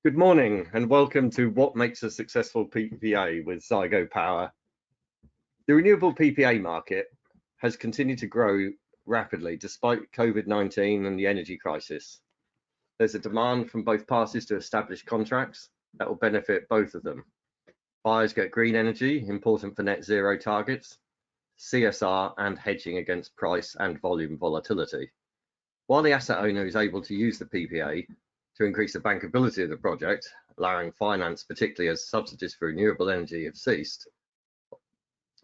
Good morning and welcome to What Makes a Successful PPA with Zygo Power. The renewable PPA market has continued to grow rapidly despite COVID-19 and the energy crisis. There's a demand from both parties to establish contracts that will benefit both of them. Buyers get green energy, important for net zero targets, CSR and hedging against price and volume volatility. While the asset owner is able to use the PPA to increase the bankability of the project, allowing finance, particularly as subsidies for renewable energy have ceased,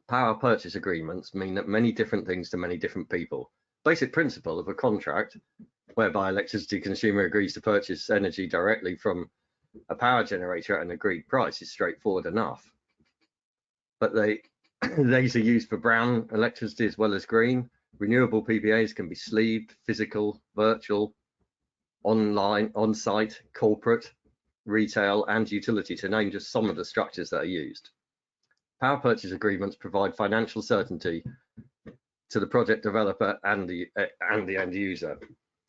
power purchase agreements mean that many different things to many different people. Basic principle of a contract whereby electricity consumer agrees to purchase energy directly from a power generator at an agreed price is straightforward enough. But these are used for brown electricity as well as green. Renewable PPAs can be sleeved, physical, virtual, online, on-site, corporate, retail and utility, to name just some of the structures that are used. Power purchase agreements provide financial certainty to the project developer and the end user,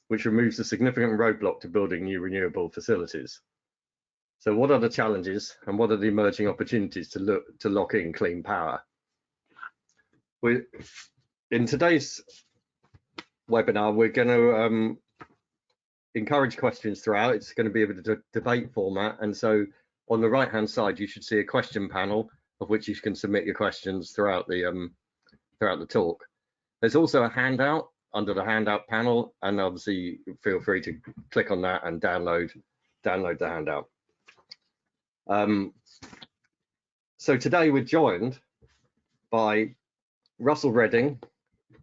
which removes a significant roadblock to building new renewable facilities. So what are the challenges and what are the emerging opportunities to lock in clean power? In today's webinar, we're going to encourage questions throughout. It's going to be a debate format, and so on the right hand side you should see a question panel of which you can submit your questions throughout the talk. There's also a handout under the handout panel, and obviously feel free to click on that and download the handout. So today we're joined by Russell Redding,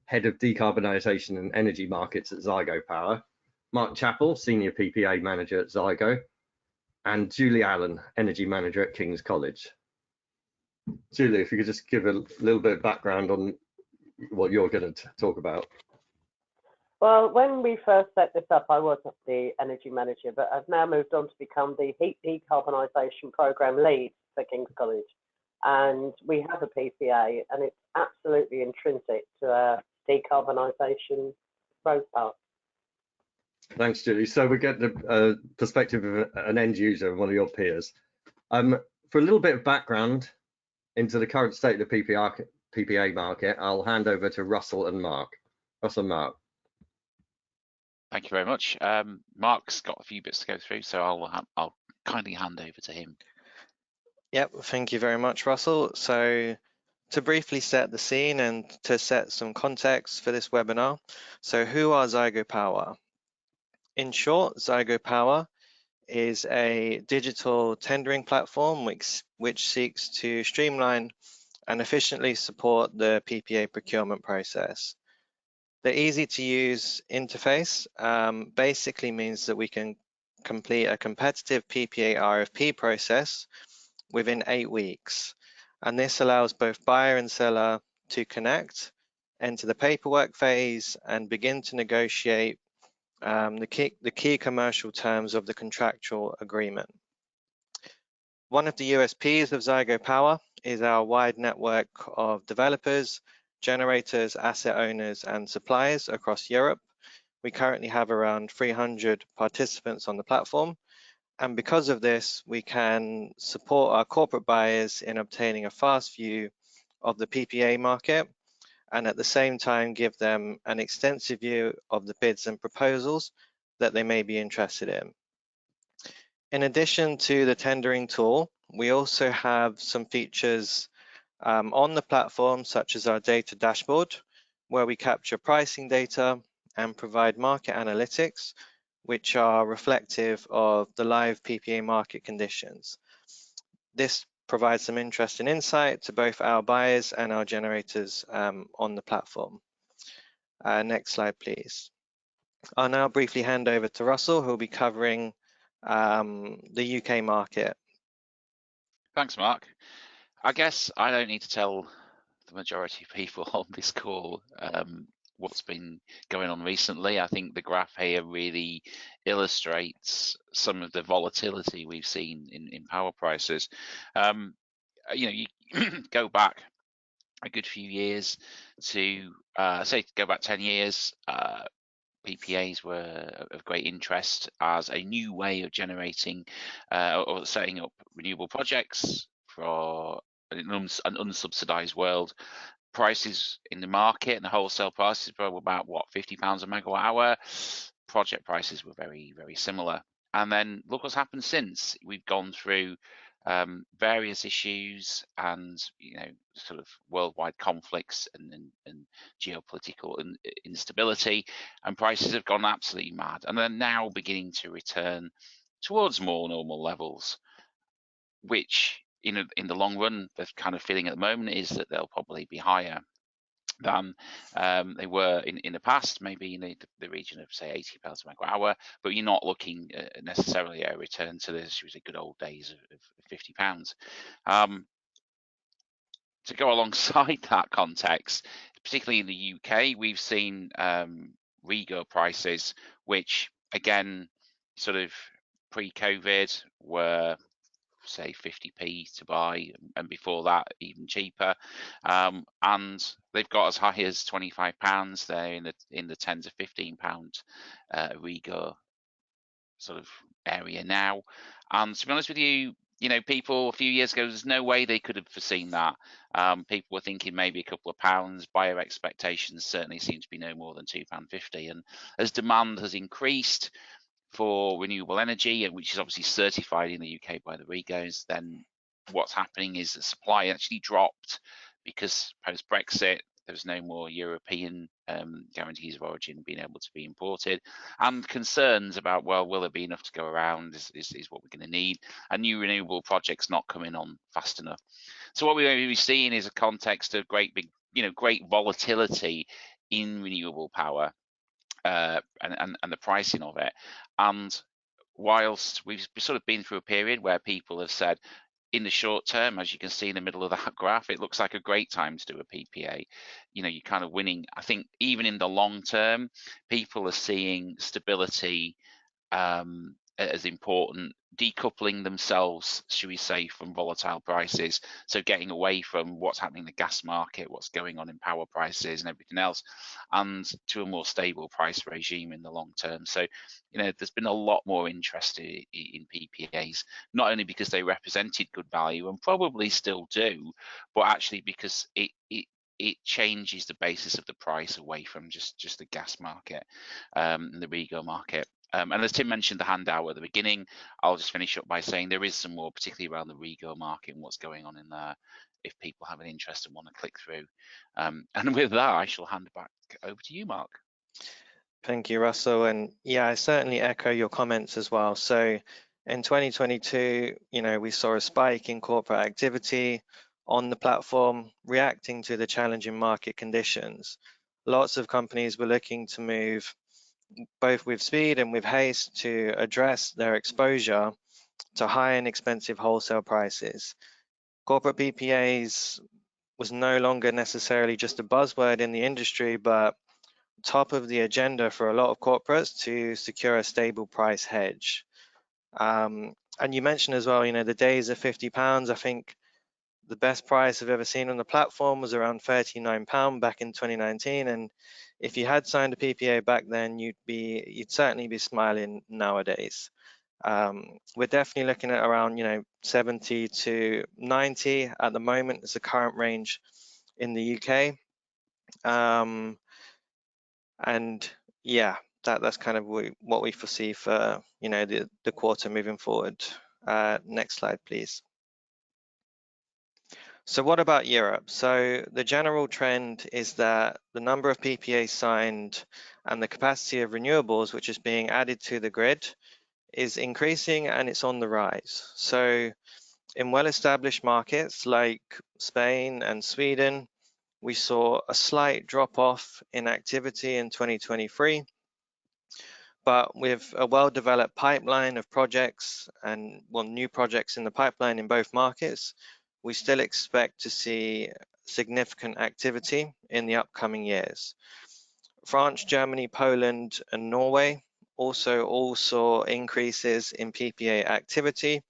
Head of Decarbonisation and Energy Markets at Zygo Power, Mark Chappell, Senior PPA Manager at Zygo, and Julie Allen, Energy Manager at King's College. Julie, if you could just give a little bit of background on what you're going to talk about. Well, when we first set this up, I wasn't the Energy Manager, but I've now moved on to become the Heat Decarbonisation Programme Lead for King's College. And we have a PPA, and it's absolutely intrinsic to our decarbonisation growth path. Thanks, Julie. So we get the perspective of an end user and one of your peers. For a little bit of background into the current state of the PPA market, I'll hand over to Russell and Mark. Russell and Mark. Thank you very much. Mark's got a few bits to go through, so I'll kindly hand over to him. Yep, thank you very much, Russell. So to briefly set the scene and to set some context for this webinar, so who are Zygo Power? In short, Zygo Power is a digital tendering platform which seeks to streamline and efficiently support the PPA procurement process. The easy-to-use interface basically means that we can complete a competitive PPA RFP process within 8 weeks. And this allows both buyer and seller to connect, enter the paperwork phase, and begin to negotiate the key commercial terms of the contractual agreement. One of the USPs of Zygo Power is our wide network of developers, generators, asset owners, and suppliers across Europe. We currently have around 300 participants on the platform. And because of this, we can support our corporate buyers in obtaining a fast view of the PPA market, and at the same time give them an extensive view of the bids and proposals that they may be interested in. In addition to the tendering tool, we also have some features on the platform, such as our data dashboard, where we capture pricing data and provide market analytics, which are reflective of the live PPA market conditions. This provides some interesting insight to both our buyers and our generators on the platform. Next slide, please. I'll now briefly hand over to Russell, who will be covering the UK market. Thanks, Mark. I guess I don't need to tell the majority of people on this call what's been going on recently. I think the graph here really illustrates some of the volatility we've seen in power prices. You go back a good few years to say go back 10 years, PPA PPAs were of great interest as a new way of generating or setting up renewable projects for an unsubsidized world. Prices in the market and the wholesale prices were about what, £50 a megawatt hour. Project prices were very, very similar. And then look what's happened since. We've gone through various issues and sort of worldwide conflicts and geopolitical instability, and prices have gone absolutely mad, and they're now beginning to return towards more normal levels, which in the long run, the kind of feeling at the moment is that they'll probably be higher than they were in the past, maybe in the region of, say, £80 a megawatt hour, but you're not looking necessarily at a return to the good old days of £50. To go alongside that context, particularly in the UK, we've seen REGO prices, which again, sort of pre-COVID were, say, 50p to buy, and before that even cheaper, and they've got as high as £25. They're in the 10 to £15 REGO sort of area now. And to be honest with you, people a few years ago, there's no way they could have foreseen that. People were thinking maybe a couple of pounds. Buyer expectations certainly seem to be no more than £2.50. And as demand has increased for renewable energy, and which is obviously certified in the UK by the REGOs, then what's happening is that supply actually dropped because post-Brexit, there's no more European guarantees of origin being able to be imported, and concerns about, well, will there be enough to go around is what we're going to need, and new renewable projects not coming on fast enough. So what we're going to be seeing is a context of great volatility in renewable power and the pricing of it. And whilst we've sort of been through a period where people have said, in the short term, as you can see in the middle of that graph, it looks like a great time to do a PPA. You're kind of winning. I think even in the long term, people are seeing stability as important, decoupling themselves, should we say, from volatile prices. So getting away from what's happening in the gas market, what's going on in power prices and everything else, and to a more stable price regime in the long term. So, there's been a lot more interest in PPAs, not only because they represented good value and probably still do, but actually because it changes the basis of the price away from just the gas market and the REGO market. And as Tim mentioned the handout at the beginning, I'll just finish up by saying there is some more, particularly around the REGO market and what's going on in there, if people have an interest and want to click through. And with that, I shall hand it back over to you, Mark. Thank you, Russell. And yeah, I certainly echo your comments as well. So in 2022, we saw a spike in corporate activity on the platform, reacting to the challenging market conditions. Lots of companies were looking to move both with speed and with haste to address their exposure to high and expensive wholesale prices. Corporate PPAs was no longer necessarily just a buzzword in the industry, but top of the agenda for a lot of corporates to secure a stable price hedge. And you mentioned as well, the days of £50. I think the best price I've ever seen on the platform was around £39 back in 2019. And if you had signed a PPA back then, you'd certainly be smiling nowadays. We're definitely looking at around 70 to 90 at the moment is the current range in the UK. And yeah, that's kind of what we foresee for the quarter moving forward. Next slide, please. So what about Europe? So the general trend is that the number of PPAs signed and the capacity of renewables, which is being added to the grid, is increasing and it's on the rise. So in well-established markets like Spain and Sweden, we saw a slight drop-off in activity in 2023, but with a well-developed pipeline of projects and new projects in the pipeline in both markets, we still expect to see significant activity in the upcoming years. France, Germany, Poland, and Norway also all saw increases in PPA activity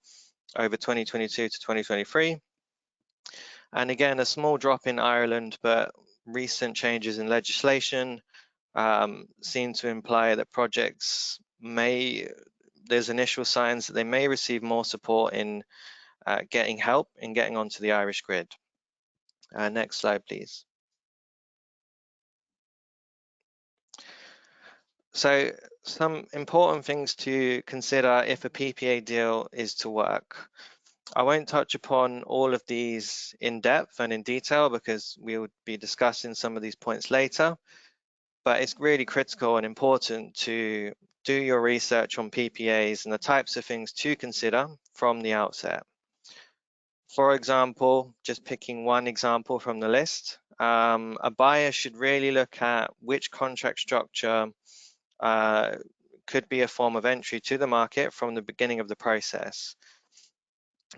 over 2022 to 2023. And again, a small drop in Ireland, but recent changes in legislation seem to imply that projects there's initial signs that they may receive more support in getting help in getting onto the Irish grid. Next slide, please. So some important things to consider if a PPA deal is to work. I won't touch upon all of these in depth and in detail because we will be discussing some of these points later, but it's really critical and important to do your research on PPAs and the types of things to consider from the outset. For example, just picking one example from the list, a buyer should really look at which contract structure could be a form of entry to the market from the beginning of the process.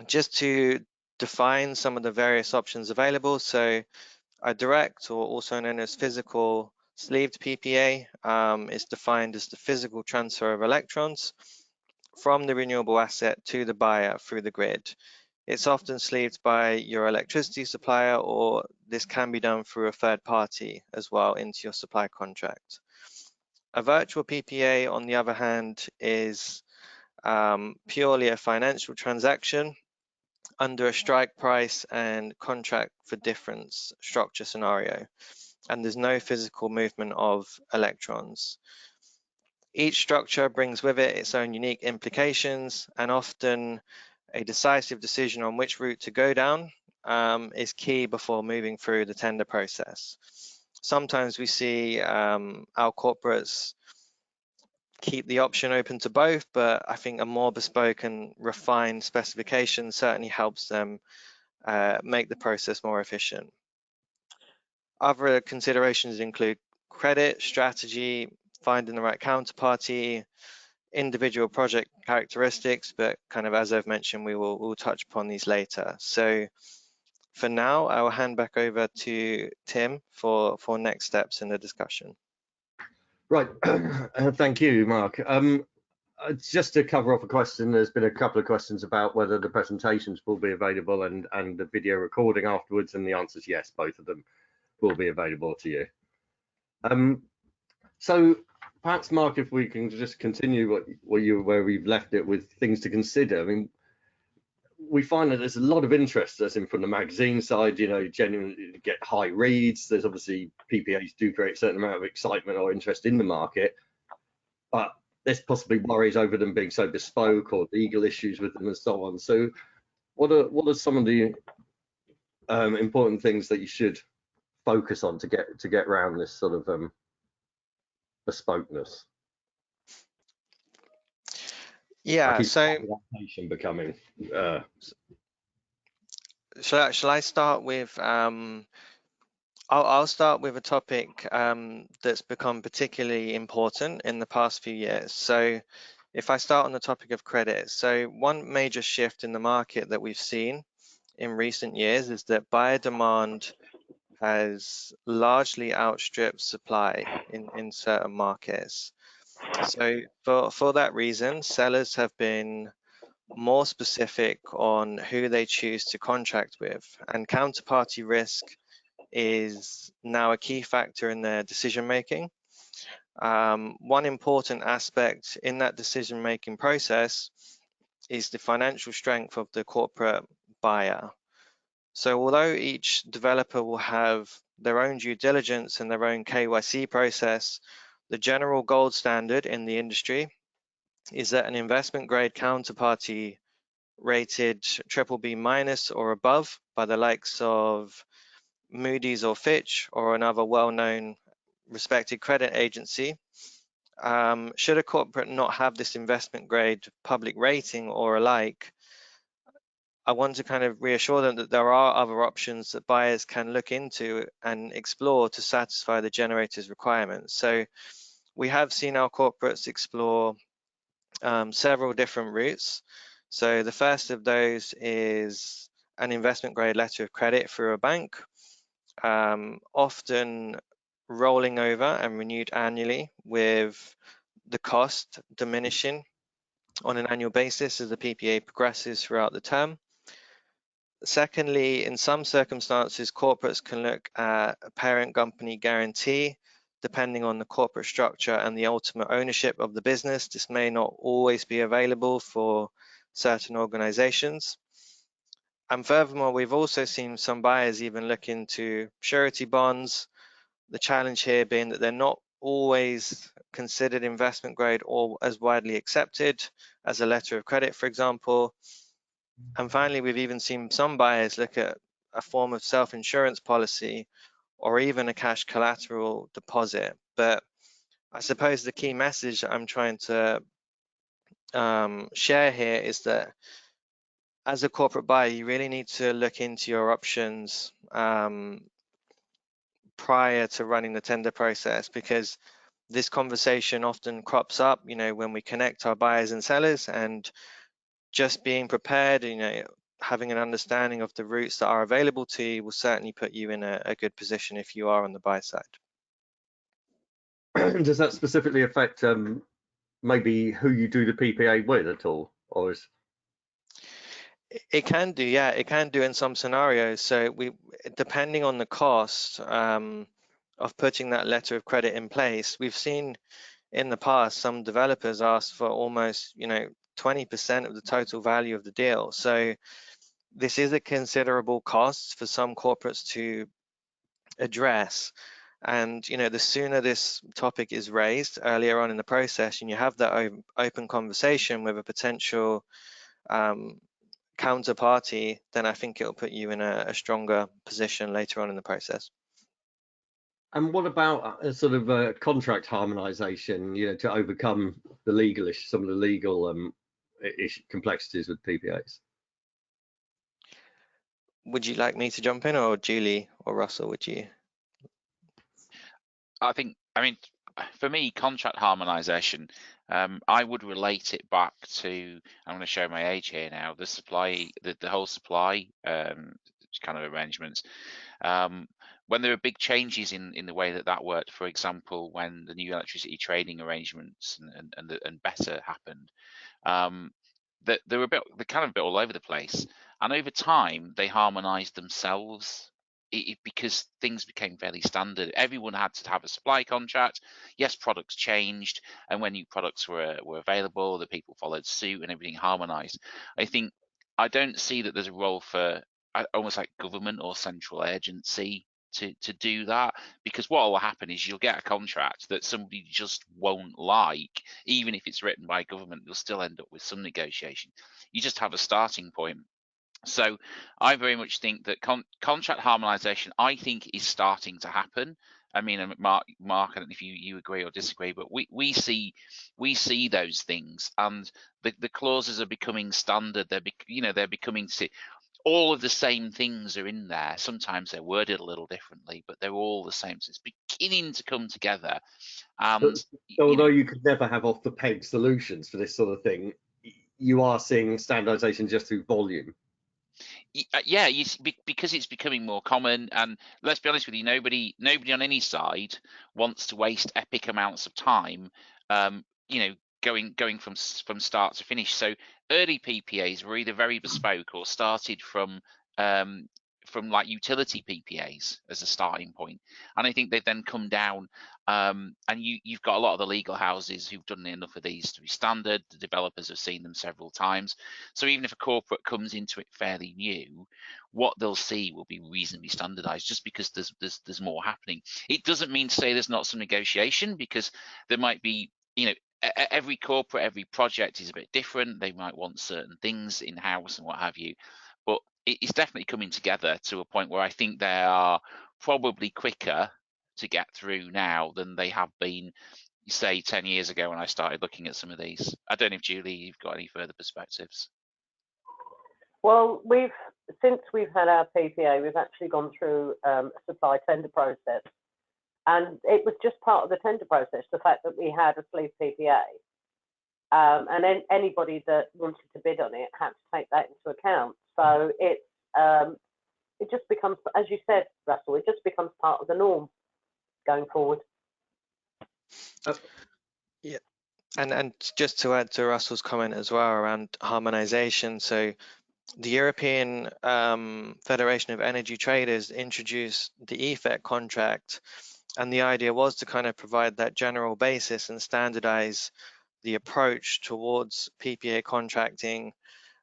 Just to define some of the various options available, so a direct, or also known as physical sleeved PPA, is defined as the physical transfer of electrons from the renewable asset to the buyer through the grid. It's often sleeved by your electricity supplier, or this can be done through a third party as well into your supply contract. A virtual PPA, on the other hand, is purely a financial transaction under a strike price and contract for difference structure scenario, and there's no physical movement of electrons. Each structure brings with it its own unique implications, and often a decisive decision on which route to go down is key before moving through the tender process. Sometimes we see our corporates keep the option open to both, but I think a more bespoke and refined specification certainly helps them make the process more efficient. Other considerations include credit, strategy, finding the right counterparty, individual project characteristics, but kind of as I've mentioned, we'll touch upon these later. So for now, I will hand back over to Tim for next steps in the discussion. Right, thank you, Mark. Just to cover off a question, there's been a couple of questions about whether the presentations will be available and the video recording afterwards, and the answer is yes, both of them will be available to you. So perhaps, Mark, if we can just continue where we've left it with things to consider. I mean, we find that there's a lot of interest, as in from the magazine side, you know, genuinely get high reads. There's obviously PPAs do create a certain amount of excitement or interest in the market, but there's possibly worries over them being so bespoke or legal issues with them and so on. So what are some of the important things that you should focus on to get around this sort of bespokeness? Yeah, so becoming shall I start with I'll start with a topic that's become particularly important in the past few years. So if I start on the topic of credit, so one major shift in the market that we've seen in recent years is that buyer demand has largely outstripped supply in certain markets. So for that reason, sellers have been more specific on who they choose to contract with, and counterparty risk is now a key factor in their decision making. One important aspect in that decision making process is the financial strength of the corporate buyer. So although each developer will have their own due diligence and their own KYC process, the general gold standard in the industry is that an investment grade counterparty rated BBB- or above by the likes of Moody's or Fitch or another well-known respected credit agency, should a corporate not have this investment grade public rating or alike, I want to kind of reassure them that there are other options that buyers can look into and explore to satisfy the generator's requirements. So we have seen our corporates explore several different routes. So the first of those is an investment grade letter of credit through a bank, often rolling over and renewed annually, with the cost diminishing on an annual basis as the PPA progresses throughout the term. Secondly, in some circumstances, corporates can look at a parent company guarantee depending on the corporate structure and the ultimate ownership of the business, this may not always be available for certain organizations. And furthermore, we've also seen some buyers even look into surety bonds. The challenge here being that they're not always considered investment grade or as widely accepted as a letter of credit, for example. And finally, we've even seen some buyers look at a form of self-insurance policy or even a cash collateral deposit. But I suppose the key message I'm trying to share here is that as a corporate buyer, you really need to look into your options prior to running the tender process, because this conversation often crops up, when we connect our buyers and sellers, and just being prepared, having an understanding of the routes that are available to you will certainly put you in a good position if you are on the buy side. Does that specifically affect maybe who you do the PPA with at all, or is it can do, yeah, it can do in some scenarios. So depending on the cost of putting that letter of credit in place, we've seen in the past some developers ask for almost 20% of the total value of the deal. So this is a considerable cost for some corporates to address. And the sooner this topic is raised earlier on in the process and you have that open conversation with a potential counterparty, then I think it'll put you in a stronger position later on in the process. And what about a sort of contract harmonization, to overcome the some of the legal complexities with PPAs? Would you like me to jump in, or Julie or Russell, would you? I mean, for me, contract harmonization, I would relate it back to, I'm going to show my age here now, the supply, the whole supply kind of arrangements. When there were big changes in the way that worked, for example, when the new electricity trading arrangements and better happened, that they're kind of a bit all over the place, and over time they harmonized themselves. Because things became fairly standard. Everyone had to have a supply contract. Yes, products changed, and when new products were available, the people followed suit and everything harmonized. I don't see that there's a role for almost like government or central agency to do that, because what will happen is you'll get a contract that somebody just won't like, even if it's written by government. You'll still end up with some negotiation. You just have a starting point. So I very much think that contract harmonization, I think, is starting to happen. I mean, Mark, I don't know if you agree or disagree, but we see those things, and the clauses are becoming standard. They're becoming all of the same things are in there. Sometimes they're worded a little differently, but they're all the same. So it's beginning to come together. And although you could never have off the peg solutions for this sort of thing, you are seeing standardization just through volume. Yeah, because it's becoming more common, and let's be honest with you, nobody on any side wants to waste epic amounts of time, going from start to finish. So early PPAs were either very bespoke or started from like utility PPAs as a starting point, and I think they've then come down, and you've got a lot of the legal houses who've done enough of these to be standard. The developers have seen them several times, so even if a corporate comes into it fairly new, what they'll see will be reasonably standardized, just because there's more happening. It doesn't mean to say there's not some negotiation, because there might be, every corporate, every project is a bit different. They might want certain things in-house and what have you, but it's definitely coming together to a point where I think they are probably quicker to get through now than they have been, say, 10 years ago when I started looking at some of these. I don't know if, Julie, you've got any further perspectives. Well, since we've had our PPA, we've actually gone through a supply tender process. And it was just part of the tender process, the fact that we had a sleeve PPA. And then anybody that wanted to bid on it had to take that into account. So it just becomes, as you said, Russell, it just becomes part of the norm going forward. Yeah, and just to add to Russell's comment as well around harmonization, so the European Federation of Energy Traders introduced the EFEC contract And the idea was to kind of provide that general basis and standardize the approach towards PPA contracting.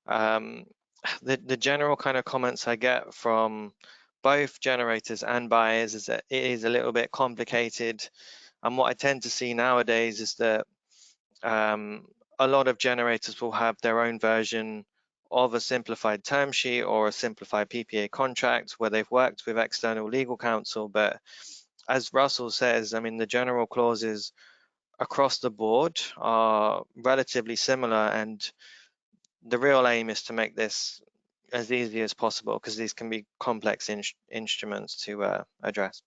The general kind of comments I get from both generators and buyers is that it is a little bit complicated. And what I tend to see nowadays is that a lot of generators will have their own version of a simplified term sheet or a simplified PPA contract where they've worked with external legal counsel. But as Russell says, I mean, the general clauses across the board are relatively similar, and the real aim is to make this as easy as possible because these can be complex instruments to address.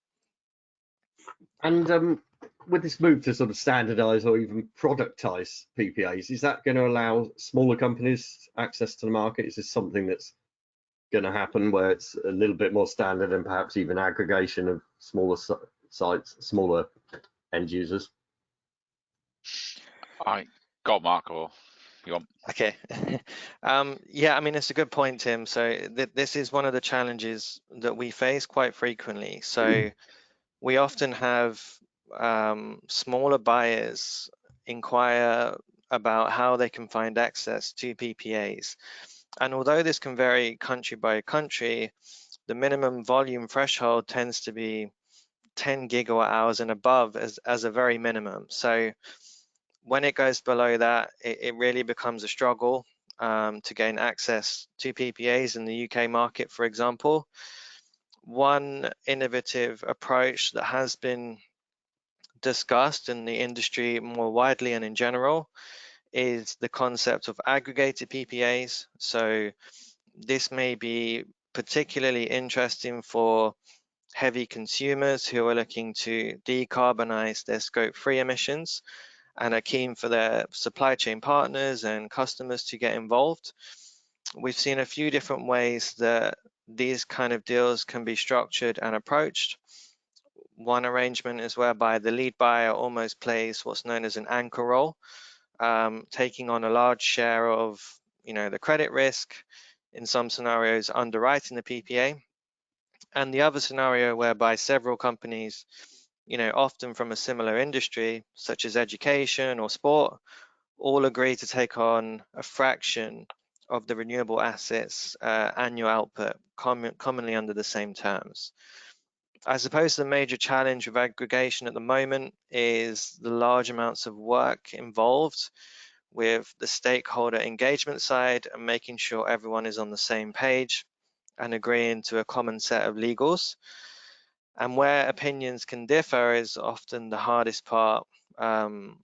And with this move to sort of standardize or even productize PPAs, is that going to allow smaller companies access to the market? Is this something that's going to happen where it's a little bit more standard and perhaps even aggregation of smaller sites, smaller end users? I got Mark, or you want? Okay. Yeah, I mean, it's a good point, Tim. So this is one of the challenges that we face quite frequently. So we often have smaller buyers inquire about how they can find access to PPAs. And although this can vary country by country, the minimum volume threshold tends to be 10 gigawatt hours and above as a very minimum. So when it goes below that, it really becomes a struggle to gain access to PPAs in the UK market, for example. One innovative approach that has been discussed in the industry more widely and in general is the concept of aggregated PPAs. So this may be particularly interesting for heavy consumers who are looking to decarbonize their scope 3 emissions and are keen for their supply chain partners and customers to get involved. We've seen a few different ways that these kind of deals can be structured and approached. One arrangement is whereby the lead buyer almost plays what's known as an anchor role, taking on a large share of, the credit risk, in some scenarios underwriting the PPA. And the other scenario whereby several companies, often from a similar industry, such as education or sport, all agree to take on a fraction of the renewable assets annual output, commonly under the same terms. I suppose the major challenge with aggregation at the moment is the large amounts of work involved with the stakeholder engagement side and making sure everyone is on the same page and agreeing to a common set of legals. And where opinions can differ is often the hardest part to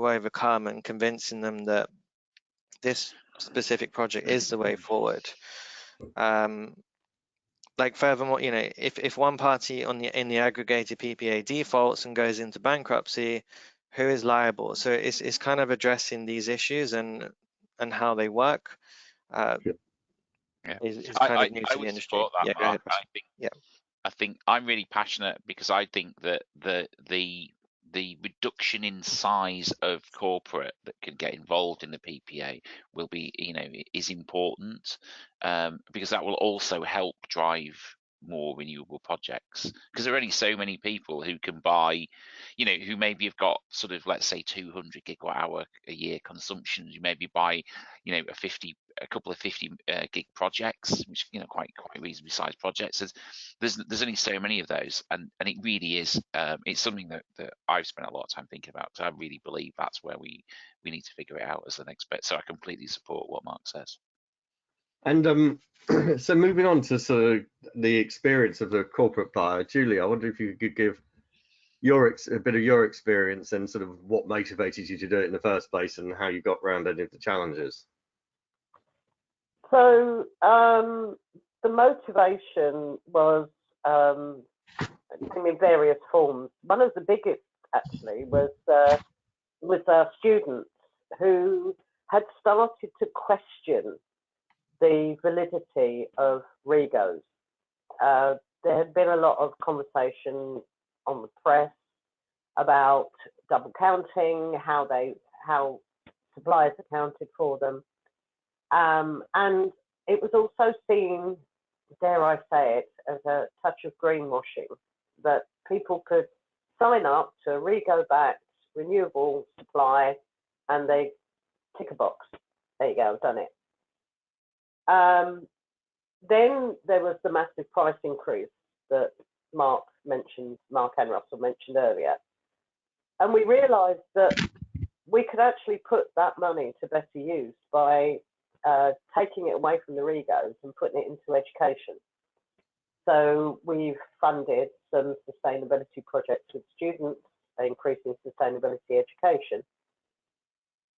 overcome, and convincing them that this specific project is the way forward. Like furthermore, if one party in the aggregated PPA defaults and goes into bankruptcy, who is liable? So it's kind of addressing these issues and how they work. Is kind of new to the industry. Support that, Yeah, go ahead. Mark. I think I'm really passionate because I think that the reduction in size of corporate that can get involved in the PPA will be, is important, because that will also help drive more renewable projects, because there are only so many people who can buy, who maybe have got sort of, let's say, 200 gigawatt hour a year consumption, who maybe buy, a couple of 50 gig projects, which, quite reasonably sized projects. There's only so many of those, and it really is, it's something that I've spent a lot of time thinking about, because I really believe that's where we need to figure it out as the next bit. So I completely support what Mark says. And so moving on to sort of the experience of the corporate buyer, Julie, I wonder if you could give a bit of your experience and sort of what motivated you to do it in the first place and how you got around any of the challenges. So the motivation was came in various forms. One of the biggest actually was our students who had started to question the validity of REGOs. There had been a lot of conversation on the press about double counting, how suppliers accounted for them, and it was also seen, dare I say it, as a touch of greenwashing, that people could sign up to a REGO-backed renewable supply, and they tick a box. There you go, I've done it. Then there was the massive price increase that Mark and Russell mentioned earlier. And we realised that we could actually put that money to better use by taking it away from the REGOs and putting it into education. So we've funded some sustainability projects with students, increasing sustainability education.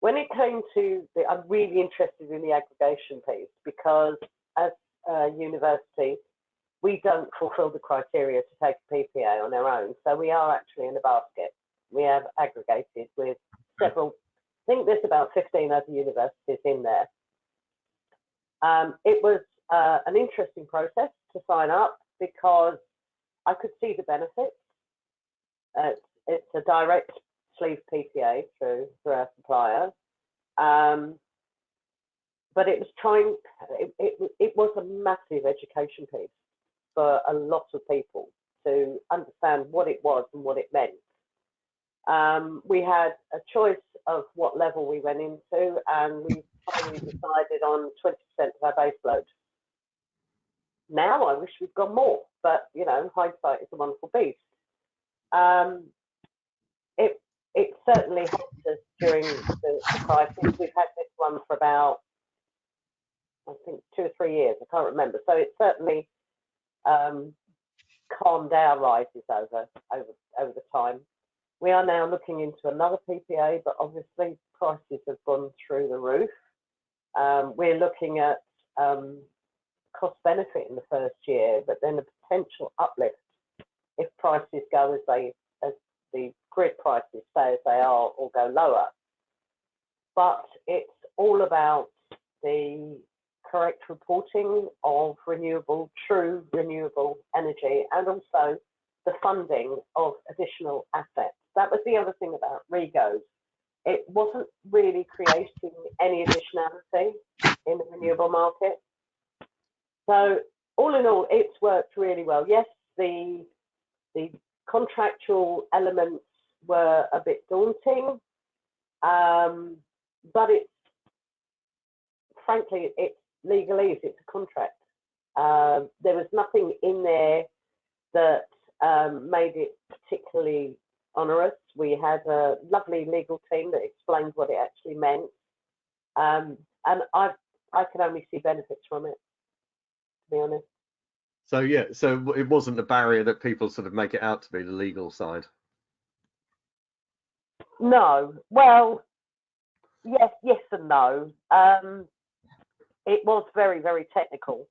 When it came to I'm really interested in the aggregation piece, because as a university, we don't fulfill the criteria to take a PPA on our own. So we are actually in a basket. We have aggregated with several, I think there's about 15 other universities in there. It was an interesting process to sign up because I could see the benefits. It's a direct sleeve PPA through our supplier. But it was it was a massive education piece for a lot of people to understand what it was and what it meant. We had a choice of what level we went into, and we finally decided on 20% of our base load. Now I wish we'd gone more, but you know, hindsight is a wonderful beast. It certainly helped us during the crisis. We've had this one for about, I think, 2 or 3 years. I can't remember. So it certainly calmed our rises over the time. We are now looking into another PPA, but obviously prices have gone through the roof. We're looking at cost benefit in the first year, but then a potential uplift if prices go as the grid prices stay as they are or go lower. But it's all about the correct reporting of true renewable energy, and also the funding of additional assets. That was the other thing about REGOs. It wasn't really creating any additionality in the renewable market. So all in all, it's worked really well. Yes, the contractual elements were a bit daunting, but frankly, it's legalese, it's a contract. There was nothing in there that made it particularly onerous. We had a lovely legal team that explained what it actually meant, and I can only see benefits from it, to be honest. So yeah, so it wasn't the barrier that people sort of make it out to be, the legal side. No, well, yes and no. It was very, very technical,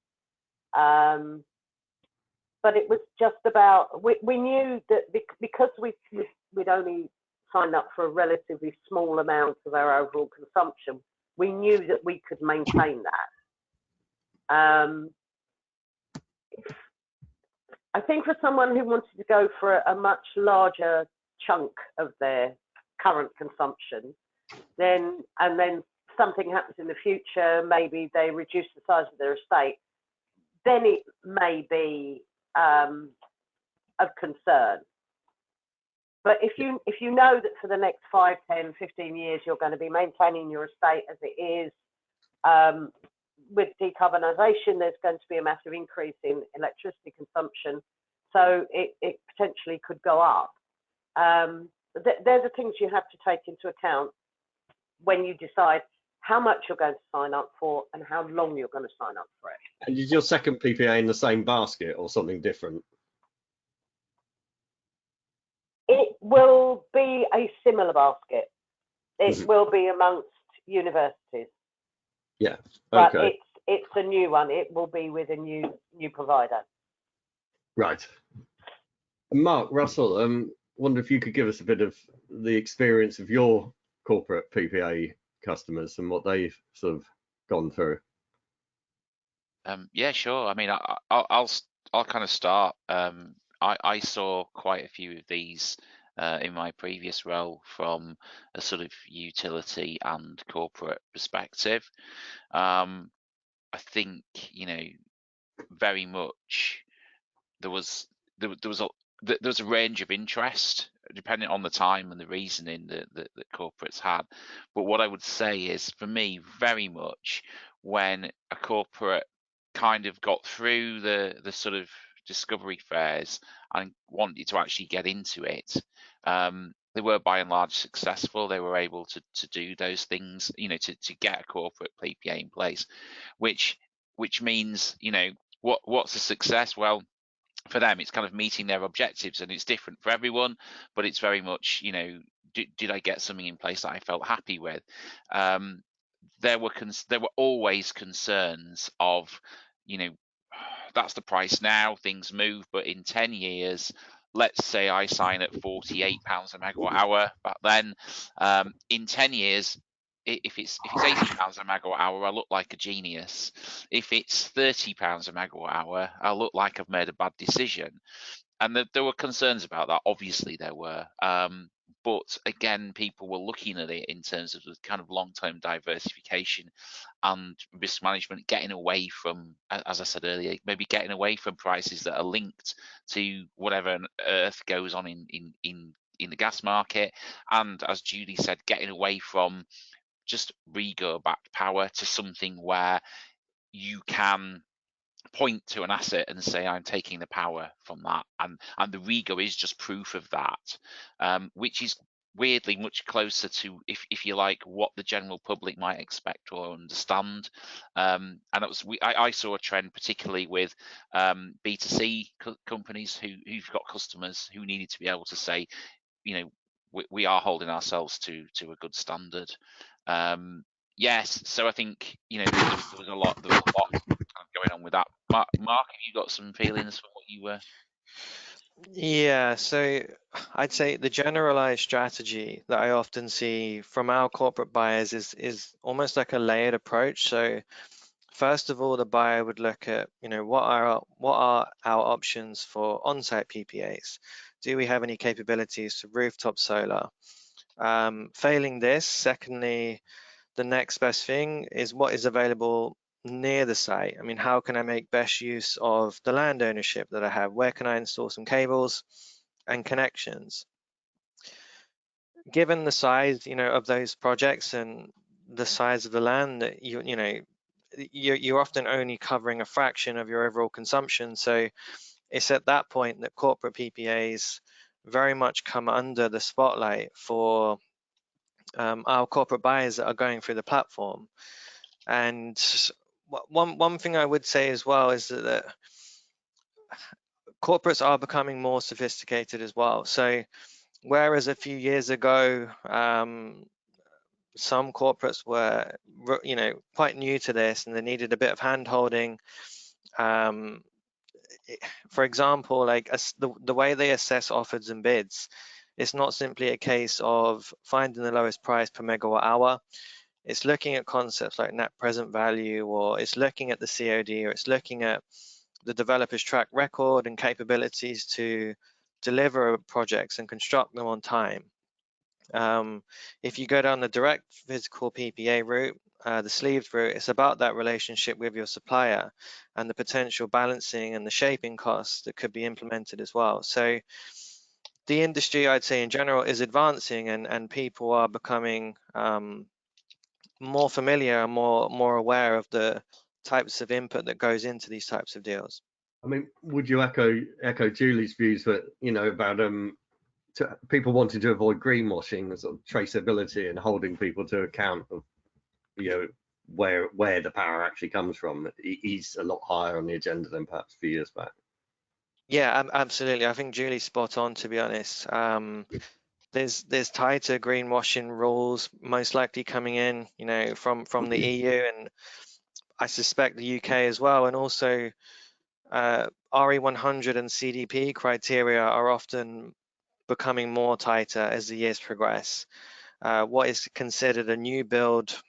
but it was just about, we knew that because we'd only signed up for a relatively small amount of our overall consumption, we knew that we could maintain that. I think for someone who wanted to go for a much larger chunk of their current consumption, then something happens in the future, maybe they reduce the size of their estate, then it may be of concern. But if you know that for the next 5, 10, 15 years you're going to be maintaining your estate as it is, with decarbonisation, there's going to be a massive increase in electricity consumption, so it potentially could go up. They're the things you have to take into account when you decide how much you're going to sign up for and how long you're going to sign up for it. And is your second PPA in the same basket or something different? It will be a similar basket. It will be amongst universities. Yeah. Okay. But it's a new one. It will be with a new provider. Right. Mark, Russell, wonder if you could give us a bit of the experience of your corporate PPA customers and what they've sort of gone through. Yeah, sure. I mean, I'll kind of start. I saw quite a few of these in my previous role from a sort of utility and corporate perspective. I think, you know, very much there was a range of interest depending on the time and the reasoning that corporates had. But what I would say is, for me, very much when a corporate kind of got through the sort of discovery phase and wanted to actually get into it, they were by and large successful. They were able to do those things, to get a corporate PPA in place, which means, what's a success? Well, for them, it's kind of meeting their objectives, and it's different for everyone, but it's very much, did I get something in place that I felt happy with? There were always concerns of, that's the price now, things move, but in 10 years, let's say I sign at £48 a megawatt hour back then, in 10 years, if it's £80 a megawatt hour, I look like a genius. If it's £30 a megawatt hour, I look like I've made a bad decision. And there were concerns about that. Obviously, there were. But again, people were looking at it in terms of the kind of long-term diversification and risk management, getting away from, as I said earlier, maybe getting away from prices that are linked to whatever on earth goes on in the gas market. And as Julie said, getting away from just REGO-backed power to something where you can point to an asset and say, I'm taking the power from that, and the REGO is just proof of that, which is weirdly much closer to, if you like, what the general public might expect or understand. And I saw a trend particularly with B2C companies who've got customers who needed to be able to say, we are holding ourselves to a good standard. Yes, so I think there was a lot going on with that. Mark, have you got some feelings for what you were? Yeah, so I'd say the generalized strategy that I often see from our corporate buyers is almost like a layered approach. So first of all, the buyer would look at, what are our options for on-site PPAs? Do we have any capabilities to rooftop solar? Failing this, secondly, the next best thing is what is available near the site. I mean, how can I make best use of the land ownership that I have? Where can I install some cables and connections? Given the size, of those projects and the size of the land, that you're often only covering a fraction of your overall consumption. So it's at that point that corporate PPAs very much come under the spotlight for our corporate buyers that are going through the platform. And one thing I would say as well is that corporates are becoming more sophisticated as well. So whereas a few years ago, some corporates were, quite new to this and they needed a bit of hand-holding. For example, like the way they assess offers and bids, it's not simply a case of finding the lowest price per megawatt hour. It's looking at concepts like net present value, or it's looking at the COD, or it's looking at the developer's track record and capabilities to deliver projects and construct them on time. If you go down the direct physical PPA route, the sleeved route, it's about that relationship with your supplier and the potential balancing and the shaping costs that could be implemented as well. So the industry, I'd say in general, is advancing, and people are becoming more familiar and more aware of the types of input that goes into these types of deals. I mean, would you echo Julie's views that, about people wanting to avoid greenwashing, sort of traceability and holding people to account of, where the power actually comes from? Is a lot higher on the agenda than perhaps a few years back. Yeah, absolutely. I think Julie's spot on, to be honest. There's tighter greenwashing rules most likely coming in, from the EU, and I suspect the UK as well. And also RE100 and CDP criteria are often becoming more tighter as the years progress. What is considered a new build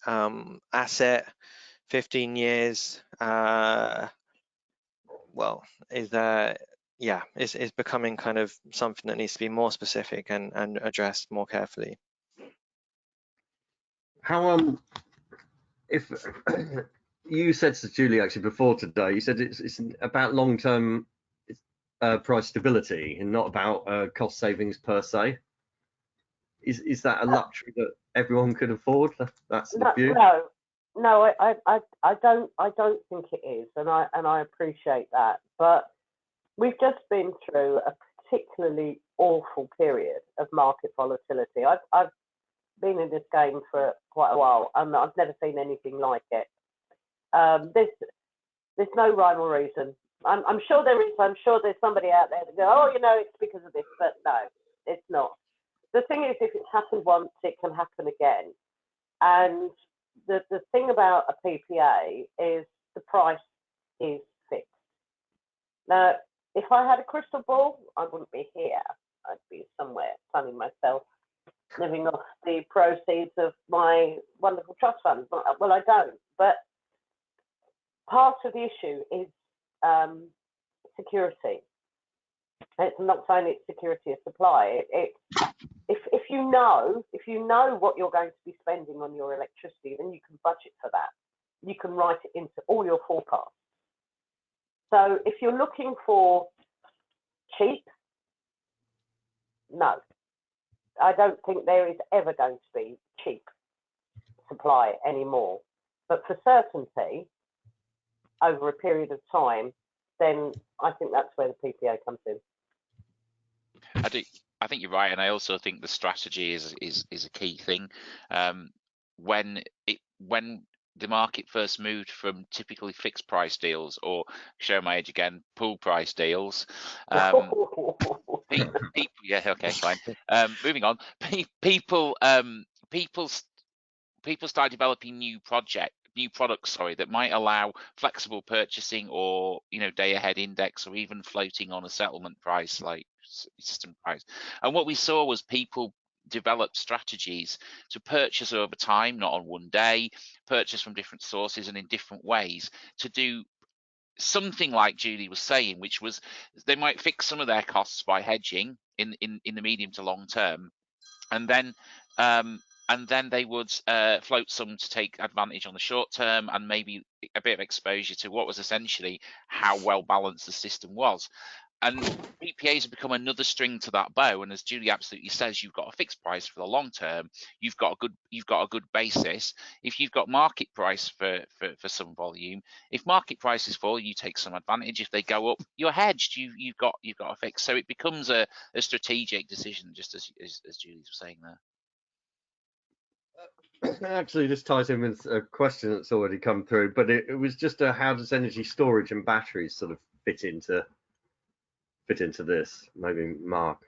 asset, 15 years, is becoming kind of something that needs to be more specific and addressed more carefully. How if you said to Julie actually before today, you said it's about long-term price stability and not about cost savings per se. Is that a luxury that everyone could afford? That's the view. No, I don't think it is, and I appreciate that. But we've just been through a particularly awful period of market volatility. I've been in this game for quite a while, and I've never seen anything like it. There's no rhyme or reason. I'm sure there is. I'm sure there's somebody out there that go, oh, it's because of this, but no, it's not. The thing is, if it's happened once, it can happen again. And the thing about a PPA is the price is fixed. Now, if I had a crystal ball, I wouldn't be here. I'd be somewhere sunning myself, living off the proceeds of my wonderful trust fund. Well, I don't. But part of the issue is security. I'm not saying it's security of supply. If you know what you're going to be spending on your electricity, then you can budget for that. You can write it into all your forecasts. So if you're looking for cheap, no, I don't think there is ever going to be cheap supply anymore. But for certainty, over a period of time, then I think that's where the PPA comes in. I think you're right, and I also think the strategy is a key thing. When the market first moved from typically fixed price deals, or show my age again, pool price deals. Yeah, okay, fine. Moving on. People start developing new products, that might allow flexible purchasing, or day ahead index, or even floating on a settlement price like system price. And what we saw was people develop strategies to purchase over time, not on one day, purchase from different sources and in different ways, to do something like Julie was saying, which was they might fix some of their costs by hedging in the medium to long term, and then they would float some to take advantage on the short term, and maybe a bit of exposure to what was essentially how well balanced the system was. And PPAs have become another string to that bow. And as Julie absolutely says, you've got a fixed price for the long term. You've got a good basis. If you've got market price for some volume, if market prices fall, you take some advantage. If they go up, you're hedged. You've got a fix. So it becomes a strategic decision, just as Julie was saying there. Actually, this ties in with a question that's already come through, but it was just how does energy storage and batteries sort of fit into this? Maybe Mark.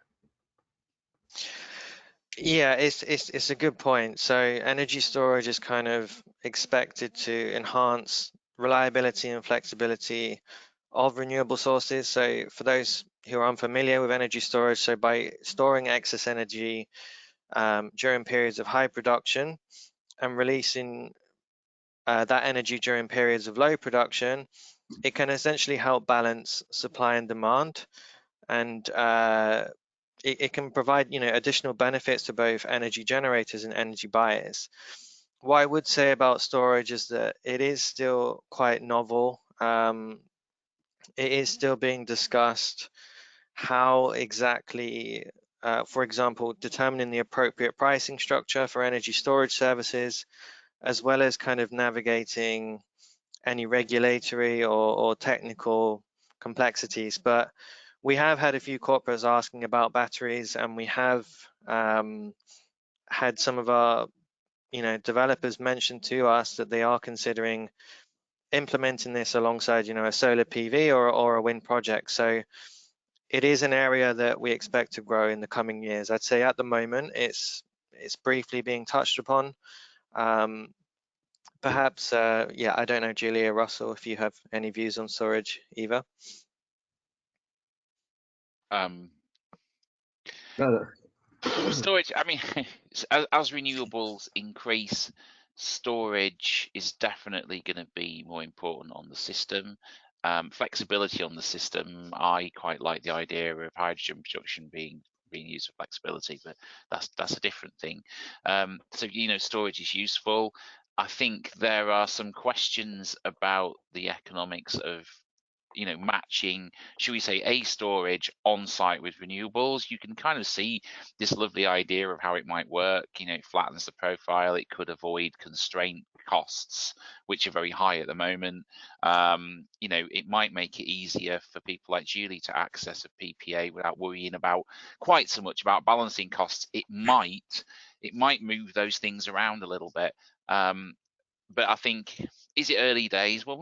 Yeah, it's a good point. So energy storage is kind of expected to enhance reliability and flexibility of renewable sources. So for those who are unfamiliar with energy storage, so by storing excess energy during periods of high production and releasing that energy during periods of low production, it can essentially help balance supply and demand, and it can provide additional benefits to both energy generators and energy buyers. What I would say about storage is that it is still quite novel. It is still being discussed how exactly, for example, determining the appropriate pricing structure for energy storage services, as well as kind of navigating any regulatory or technical complexities. But we have had a few corporates asking about batteries, and we have had some of our developers mention to us that they are considering implementing this alongside a solar PV or a wind project. So it is an area that we expect to grow in the coming years. I'd say at the moment it's briefly being touched upon. Perhaps, yeah, I don't know, Julia, Russell, if you have any views on storage either. Storage, I mean, as renewables increase, storage is definitely going to be more important on the system. Flexibility on the system, I quite like the idea of hydrogen production being used for flexibility, but that's a different thing. So storage is useful. I think there are some questions about the economics of matching, should we say, a storage on site with renewables, you can kind of see this lovely idea of how it might work. It flattens the profile. It could avoid constraint costs, which are very high at the moment. It might make it easier for people like Julie to access a PPA without worrying about quite so much about balancing costs. It might move those things around a little bit. But I think, is it early days? Well,